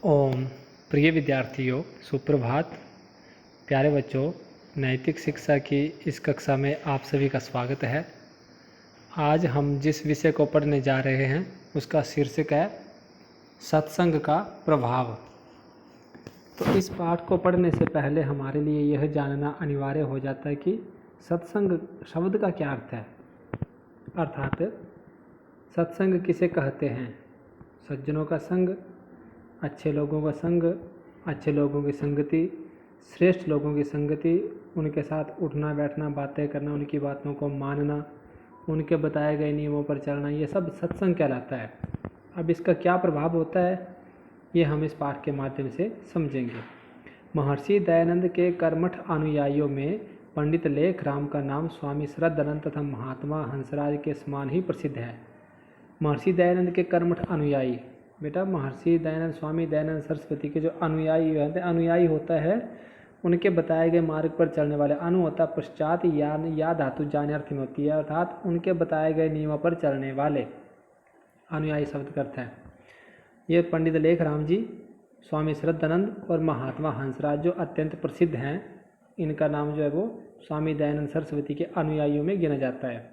ओम प्रिय विद्यार्थियों, सुप्रभात। प्यारे बच्चों, नैतिक शिक्षा की इस कक्षा में आप सभी का स्वागत है। आज हम जिस विषय को पढ़ने जा रहे हैं उसका शीर्षक है सत्संग का प्रभाव। तो इस पाठ को पढ़ने से पहले हमारे लिए यह जानना अनिवार्य हो जाता है कि सत्संग शब्द का क्या अर्थ है। अर्थात सत्संग किसे कहते हैं? सज्जनों का संग, अच्छे लोगों का संग, अच्छे लोगों की संगति, श्रेष्ठ लोगों की संगति, उनके साथ उठना बैठना, बातें करना, उनकी बातों को मानना, उनके बताए गए नियमों पर चलना, ये सब सत्संग कहलाता है। अब इसका क्या प्रभाव होता है ये हम इस पाठ के माध्यम से समझेंगे। महर्षि दयानंद के कर्मठ अनुयायियों में पंडित लेखराम का नाम स्वामी श्रद्धानंद तथा महात्मा हंसराज के समान ही प्रसिद्ध है। महर्षि दयानंद के कर्मठ अनुयायी, बेटा महर्षि दयानंद, स्वामी दयानंद सरस्वती के जो अनुयायी होते हैं, अनुयायी होता है उनके बताए गए मार्ग पर चलने वाले। अनु होता पश्चात, या धातु जाने अर्थ में होती है, अर्थात उनके बताए गए नियमों पर चलने वाले अनुयायी शब्द करते हैं। ये पंडित लेखराम जी, स्वामी श्रद्धानंद और महात्मा हंसराज जो अत्यंत प्रसिद्ध हैं, इनका नाम जो है वो स्वामी दयानंद सरस्वती के अनुयायियों में गिना जाता है।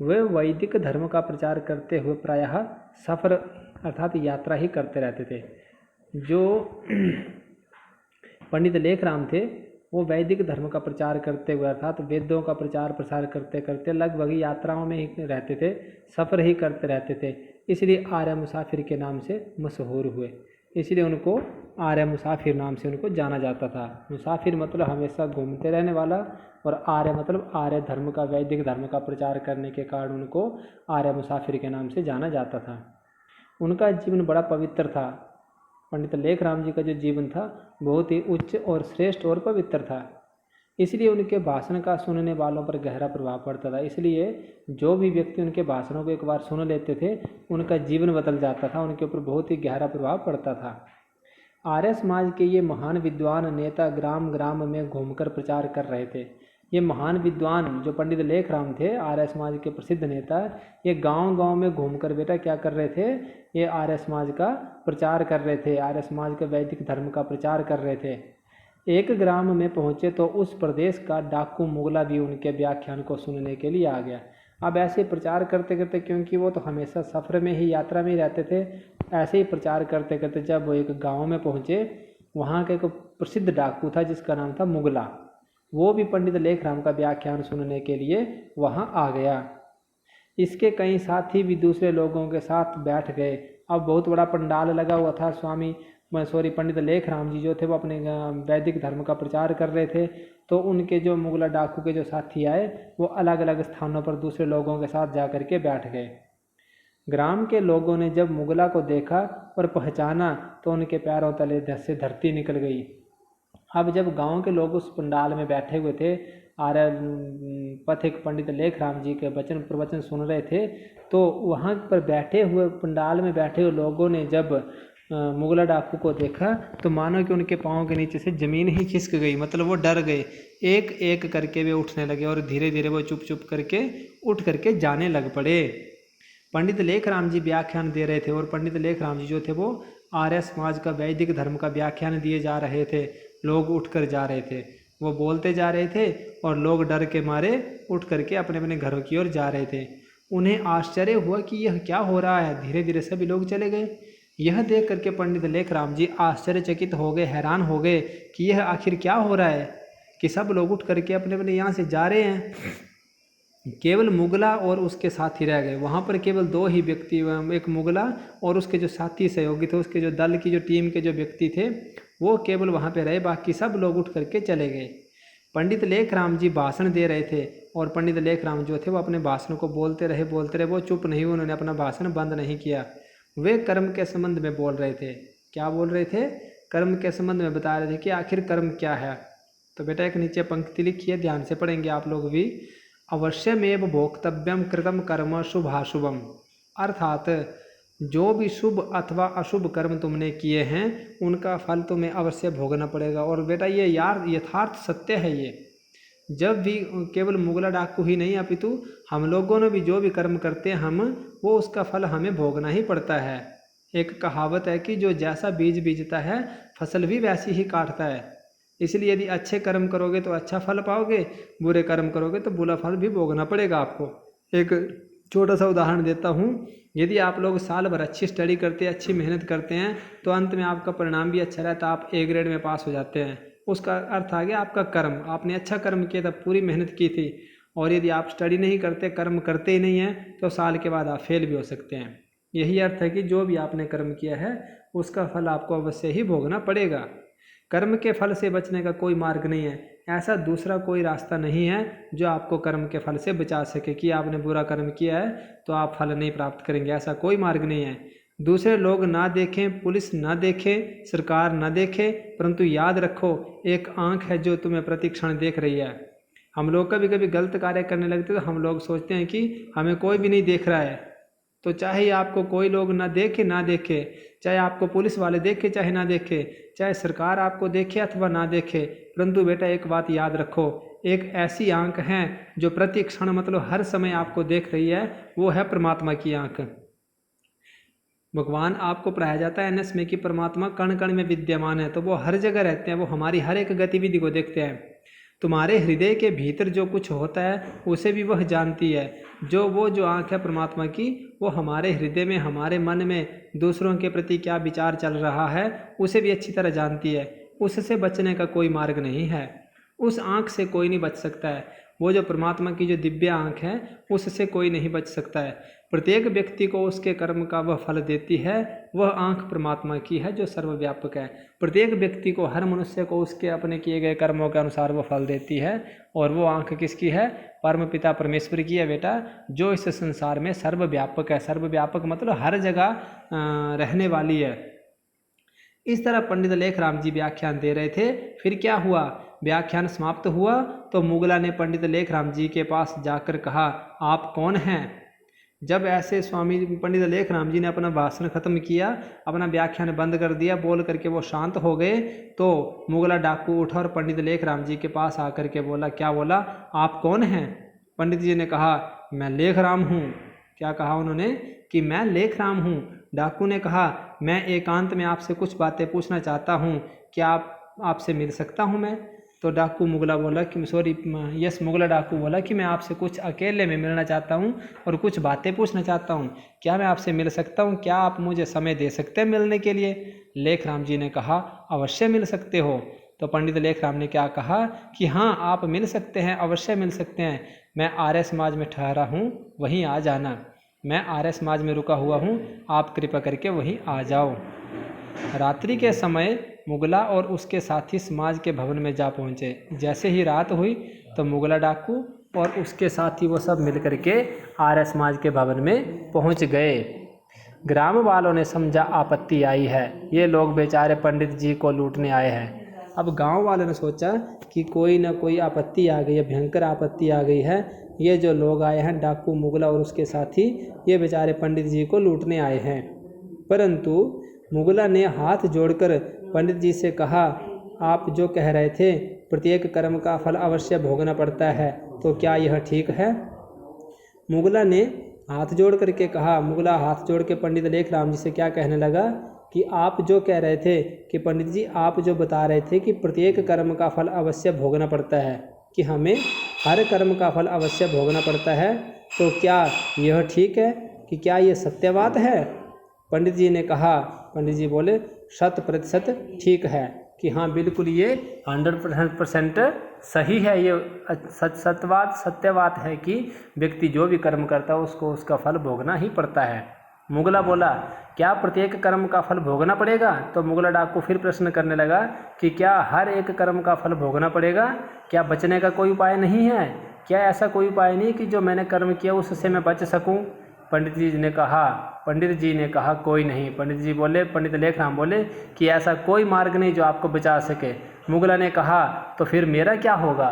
वे वैदिक धर्म का प्रचार करते हुए प्रायः सफ़र अर्थात यात्रा ही करते रहते थे। जो पंडित लेखराम थे वो वैदिक धर्म का प्रचार करते हुए अर्थात वेदों का प्रचार प्रसार करते करते लगभग यात्राओं में ही रहते थे, सफ़र ही करते रहते थे। इसलिए आर्य मुसाफिर के नाम से मशहूर हुए। इसलिए उनको आर्य मुसाफिर नाम से उनको जाना जाता था। मुसाफिर मतलब हमेशा घूमते रहने वाला, और आर्य मतलब आर्य धर्म का, वैदिक धर्म का प्रचार करने के कारण उनको आर्य मुसाफिर के नाम से जाना जाता था। उनका जीवन बड़ा पवित्र था। पंडित लेखराम जी का जो जीवन था बहुत ही उच्च और श्रेष्ठ और पवित्र था। इसलिए उनके भाषण का सुनने वालों पर गहरा प्रभाव पड़ता था। इसलिए जो भी व्यक्ति उनके भाषणों को एक बार सुन लेते थे उनका जीवन बदल जाता था, उनके ऊपर बहुत ही गहरा प्रभाव पड़ता था। आर्य समाज के ये महान विद्वान नेता ग्राम ग्राम में घूमकर प्रचार कर रहे थे। ये महान विद्वान जो पंडित लेखराम थे, आर्य समाज के प्रसिद्ध नेता, ये गांव गांव में घूमकर बेटा क्या कर रहे थे? ये आर्य समाज का प्रचार कर रहे थे, आर्य समाज के वैदिक धर्म का प्रचार कर रहे थे। एक ग्राम में पहुंचे तो उस प्रदेश का डाकू मुगला भी उनके व्याख्यान को सुनने के लिए आ गया। अब ऐसे प्रचार करते करते, क्योंकि वो तो हमेशा सफ़र में ही, यात्रा में ही रहते थे, ऐसे ही प्रचार करते करते जब वो एक गाँव में पहुँचे, वहाँ का एक प्रसिद्ध डाकू था जिसका नाम था मुगला। वो भी पंडित लेखराम का व्याख्यान सुनने के लिए वहाँ आ गया। इसके कई साथी भी दूसरे लोगों के साथ बैठ गए। अब बहुत बड़ा पंडाल लगा हुआ था। पंडित लेखराम जी जो थे वो अपने वैदिक धर्म का प्रचार कर रहे थे, तो उनके जो मुगला डाकू के जो साथी आए वो अलग अलग स्थानों पर दूसरे लोगों के साथ जा कर के बैठ गए। ग्राम के लोगों ने जब मुगला को देखा और पहचाना तो उनके पैरों तले से धरती निकल गई। अब जब गांव के लोग उस पंडाल में बैठे हुए थे, आर्य पथिक पंडित लेखराम जी के वचन प्रवचन सुन रहे थे, तो वहाँ पर बैठे हुए, पंडाल में बैठे हुए लोगों ने जब मुगला डाकू को देखा तो मानो कि उनके पाँव के नीचे से ज़मीन ही खिसक गई। मतलब वो डर गए। एक एक करके वे उठने लगे और धीरे धीरे वो चुप चुप करके उठ करके जाने लग पड़े। पंडित लेखराम जी व्याख्यान दे रहे थे, और पंडित लेखराम जी जो थे वो आर्य समाज का, वैदिक धर्म का व्याख्यान दिए जा रहे थे। लोग उठकर जा रहे थे, वो बोलते जा रहे थे और लोग डर के मारे उठ करके अपने अपने घरों की ओर जा रहे थे। उन्हें आश्चर्य हुआ कि यह क्या हो रहा है। धीरे धीरे सभी लोग चले गए। यह देख करके पंडित लेखराम जी आश्चर्यचकित हो गए, हैरान हो गए कि यह आखिर क्या हो रहा है कि सब लोग उठ करके अपने अपने यहाँ से जा रहे हैं। केवल मुगला और उसके साथी रह गए। वहाँ पर केवल दो ही व्यक्ति, एक मुगला और उसके जो साथी सहयोगी थे, उसके जो दल की जो टीम के जो व्यक्ति थे, वो केवल वहाँ पे रहे, बाकी सब लोग उठ करके चले गए। पंडित लेखराम जी भाषण दे रहे थे, और पंडित लेखराम जो थे वो अपने भाषण को बोलते रहे, वो चुप नहीं हुए, उन्होंने अपना भाषण बंद नहीं किया। वे कर्म के संबंध में बोल रहे थे। क्या बोल रहे थे? कर्म के संबंध में बता रहे थे कि आखिर कर्म क्या है। तो बेटा एक नीचे पंक्ति लिखी है, ध्यान से पढ़ेंगे आप लोग भी। अवश्यमेव भोक्तव्यम कृतम कर्म शुभाशुभम, अर्थात जो भी शुभ अथवा अशुभ कर्म तुमने किए हैं उनका फल तुम्हें अवश्य भोगना पड़ेगा। और बेटा ये यार यथार्थ सत्य है। ये जब भी केवल मुगला डाकू ही नहीं, अपितु हम लोगों ने भी जो भी कर्म करते हैं हम, वो उसका फल हमें भोगना ही पड़ता है। एक कहावत है कि जो जैसा बीज बीजता है फसल भी वैसी ही काटता है। इसलिए यदि अच्छे कर्म करोगे तो अच्छा फल पाओगे, बुरे कर्म करोगे तो बुरा फल भी भोगना पड़ेगा आपको। एक छोटा सा उदाहरण देता हूँ। यदि आप लोग साल भर अच्छी स्टडी करते हैं, अच्छी मेहनत करते हैं, तो अंत में आपका परिणाम भी अच्छा रहता है, आप ए ग्रेड में पास हो जाते हैं। उसका अर्थ आ गया आपका कर्म। आपने अच्छा कर्म किया था, पूरी मेहनत की थी। और यदि आप स्टडी नहीं करते, कर्म करते ही नहीं हैं, तो साल के बाद आप फेल भी हो सकते हैं। यही अर्थ है कि जो भी आपने कर्म किया है उसका फल आपको अवश्य ही भोगना पड़ेगा। कर्म के फल से बचने का कोई मार्ग नहीं है। ऐसा दूसरा कोई रास्ता नहीं है जो आपको कर्म के फल से बचा सके कि आपने बुरा कर्म किया है तो आप फल नहीं प्राप्त करेंगे, ऐसा कोई मार्ग नहीं है। दूसरे लोग ना देखें, पुलिस ना देखे, सरकार ना देखे, परंतु याद रखो एक आंख है जो तुम्हें प्रति क्षण देख रही है। हम लोग कभी कभी गलत कार्य करने लगते तो हम लोग सोचते हैं कि हमें कोई भी नहीं देख रहा है। तो चाहे आपको कोई लोग ना देखे ना देखे, चाहे आपको पुलिस वाले देखे चाहे ना देखे, चाहे सरकार आपको देखे अथवा ना देखे, परंतु बेटा एक बात याद रखो, एक ऐसी आंख है जो प्रति क्षण मतलब हर समय आपको देख रही है, वो है परमात्मा की आंख। भगवान आपको पढ़ाया जाता है एनएस में कि परमात्मा कण कण में विद्यमान है, तो वो हर जगह रहते हैं, वो हमारी हर एक गतिविधि को देखते हैं। तुम्हारे हृदय के भीतर जो कुछ होता है उसे भी वह जानती है। जो आँख है परमात्मा की, वो हमारे हृदय में, हमारे मन में दूसरों के प्रति क्या विचार चल रहा है उसे भी अच्छी तरह जानती है। उससे बचने का कोई मार्ग नहीं है, उस आँख से कोई नहीं बच सकता है। वो जो परमात्मा की जो दिव्य आँख है उससे कोई नहीं बच सकता है। प्रत्येक व्यक्ति को उसके कर्म का वह फल देती है। वह आँख परमात्मा की है जो सर्वव्यापक है। प्रत्येक व्यक्ति को, हर मनुष्य को उसके अपने किए गए कर्मों के अनुसार वह फल देती है। और वो आँख किसकी है? परम पिता परमेश्वर की है बेटा, जो इस संसार में सर्वव्यापक है। सर्वव्यापक मतलब हर जगह रहने वाली है। इस तरह पंडित लेखराम जी व्याख्यान दे रहे थे। फिर क्या हुआ? व्याख्यान समाप्त हुआ तो मुगला ने पंडित लेखराम जी के पास जाकर कहा, आप कौन हैं? जब ऐसे स्वामी पंडित लेखराम जी ने अपना भाषण खत्म किया, अपना व्याख्यान बंद कर दिया, बोल करके वो शांत हो गए, तो मुगला डाकू उठा और पंडित लेखराम जी के पास आकर के बोला। क्या बोला? आप कौन हैं? पंडित जी ने कहा, मैं लेखराम हूँ। क्या कहा उन्होंने? कि मैं लेखराम हूँ। डाकू ने कहा, मैं एकांत में आपसे कुछ बातें पूछना चाहता हूँ, क्या आपसे मिल सकता हूँ मैं? तो डाकू मुगला बोला कि मुगला डाकू बोला कि मैं आपसे कुछ अकेले में मिलना चाहता हूँ और कुछ बातें पूछना चाहता हूँ। क्या मैं आपसे मिल सकता हूँ? क्या आप मुझे समय दे सकते हैं मिलने के लिए? लेखराम जी ने कहा, अवश्य मिल सकते हो। तो पंडित लेखराम ने क्या कहा कि हाँ, आप मिल सकते हैं, अवश्य मिल सकते हैं। मैं आर्य समाज में ठहरा हूँ, वहीं आ जाना। मैं आर्य समाज में रुका हुआ हूँ, आप कृपा करके वहीं आ जाओ। रात्रि के समय मुगला और उसके साथी समाज के भवन में जा पहुँचे। जैसे ही रात हुई तो मुगला डाकू और उसके साथी वो सब मिलकर के आर्य समाज के भवन में पहुँच गए। ग्राम वालों ने समझा आपत्ति आई है, ये लोग बेचारे पंडित जी को लूटने आए हैं। अब गांव वालों ने सोचा कि कोई ना कोई आपत्ति आ गई है, भयंकर आपत्ति आ गई है। ये जो लोग आए हैं डाकू मुगला और उसके साथी, ये बेचारे पंडित जी को लूटने आए हैं। परंतु मुगला ने हाथ जोड़कर पंडित जी से कहा, आप जो कह रहे थे प्रत्येक कर्म का फल अवश्य भोगना पड़ता है, तो क्या यह ठीक है? मुगला ने हाथ जोड़ करके कहा। मुगला हाथ जोड़ के पंडित लेखराम जी से क्या कहने लगा कि आप जो कह रहे थे कि पंडित जी आप जो बता रहे थे कि प्रत्येक कर्म का फल अवश्य भोगना पड़ता है, कि हमें हर कर्म का फल अवश्य भोगना पड़ता है, तो क्या यह ठीक है? कि क्या ये सत्य बात है? पंडित जी ने कहा, पंडित जी बोले 100% ठीक है, कि हाँ बिल्कुल ये 100% सही है। ये सत्य बात है कि व्यक्ति जो भी कर्म करता है उसको उसका फल भोगना ही पड़ता है। मुगला बोला, क्या प्रत्येक कर्म का फल भोगना पड़ेगा? तो मुगला डाकू फिर प्रश्न करने लगा कि क्या हर एक कर्म का फल भोगना पड़ेगा? क्या बचने का कोई उपाय नहीं है? क्या ऐसा कोई उपाय नहीं कि जो मैंने कर्म किया उससे मैं बच सकूं? पंडित जी ने कहा कोई नहीं। पंडित लेखराम बोले कि ऐसा कोई मार्ग नहीं जो आपको बचा सके। मुगला ने कहा, तो फिर मेरा क्या होगा?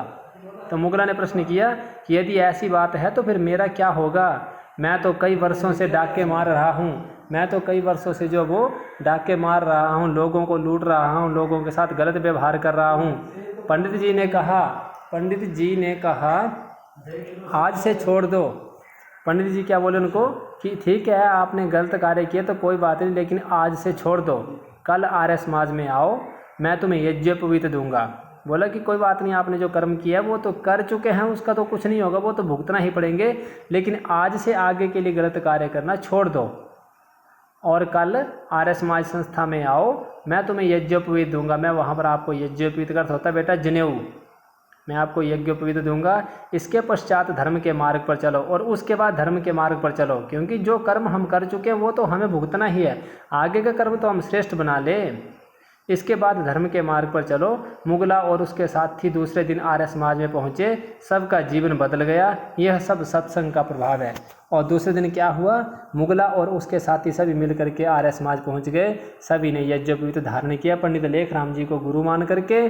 तो मुगला ने प्रश्न किया कि यदि ऐसी बात है तो फिर मेरा क्या होगा? मैं तो कई वर्षों से डाके मार रहा हूँ, मैं तो कई वर्षों से जो वो डाके मार रहा हूँ, लोगों को लूट रहा हूँ, लोगों के साथ गलत व्यवहार कर रहा हूँ। पंडित जी ने कहा आज से छोड़ दो, पंडित जी क्या बोले उनको कि ठीक है आपने गलत कार्य किया तो कोई बात नहीं, लेकिन आज से छोड़ दो, कल आर्य समाज में आओ, मैं तुम्हें यज्ञोपवीत दूंगा। बोला कि कोई बात नहीं, आपने जो कर्म किया है वो तो कर चुके हैं, उसका तो कुछ नहीं होगा, वो तो भुगतना ही पड़ेंगे, लेकिन आज से आगे के लिए गलत कार्य करना छोड़ दो और कल आर्य समाज संस्था में आओ, मैं तुम्हें यज्ञोपवीत दूंगा। मैं वहाँ पर आपको यज्ञोपवीत का अर्थ होता है बेटा जनेऊ, मैं आपको यज्ञोपवीत दूंगा। इसके पश्चात धर्म के मार्ग पर चलो और उसके बाद धर्म के मार्ग पर चलो, क्योंकि जो कर्म हम कर चुके हैं वो तो हमें भुगतना ही है, आगे का कर्म तो हम श्रेष्ठ बना ले। इसके बाद धर्म के मार्ग पर चलो। मुगला और उसके साथी दूसरे दिन आर्य समाज में पहुँचे, सबका जीवन बदल गया। यह सब सत्संग का प्रभाव है। और दूसरे दिन क्या हुआ, मुगला और उसके साथी सभी मिल करके आर्य समाज पहुँच गए, सभी ने यज्ञोपवीत धारण किया पंडित लेखराम जी को गुरु मान करके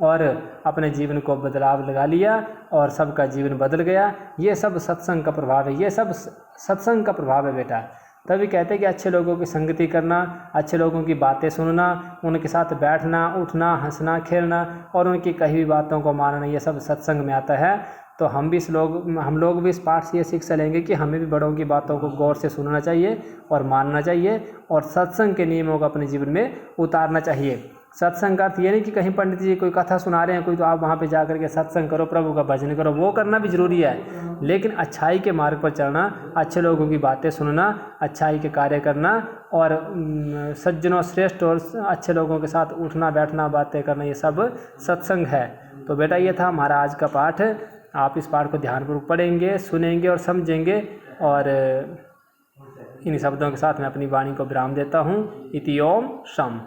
और अपने जीवन को बदलाव लगा लिया और सबका जीवन बदल गया। ये सब सत्संग का प्रभाव है, ये सब सत्संग का प्रभाव है बेटा। तभी कहते हैं कि अच्छे लोगों की संगति करना, अच्छे लोगों की बातें सुनना, उनके साथ बैठना, उठना, हंसना, खेलना और उनकी कही हुई बातों को मानना, ये सब सत्संग में आता है। तो हम लोग भी इस पाठ से ये शिक्षा लेंगे कि हमें भी बड़ों की बातों को गौर से सुनना चाहिए और मानना चाहिए और सत्संग के नियमों को अपने जीवन में उतारना चाहिए। सत्संग का अर्थ ये नहीं कि कहीं पंडित जी कोई कथा सुना रहे हैं कोई, तो आप वहाँ पे जा करके सत्संग करो, प्रभु का भजन करो, वो करना भी जरूरी है, लेकिन अच्छाई के मार्ग पर चलना, अच्छे लोगों की बातें सुनना, अच्छाई के कार्य करना और सज्जनों श्रेष्ठ और अच्छे लोगों के साथ उठना बैठना, बातें करना, ये सब सत्संग है। तो बेटा ये था हमारा आज का पाठ। आप इस पाठ को ध्यानपूर्वक पढ़ेंगे, सुनेंगे और समझेंगे। और इन शब्दों के साथ मैं अपनी वाणी को विराम देता हूँ। इति ओम शम।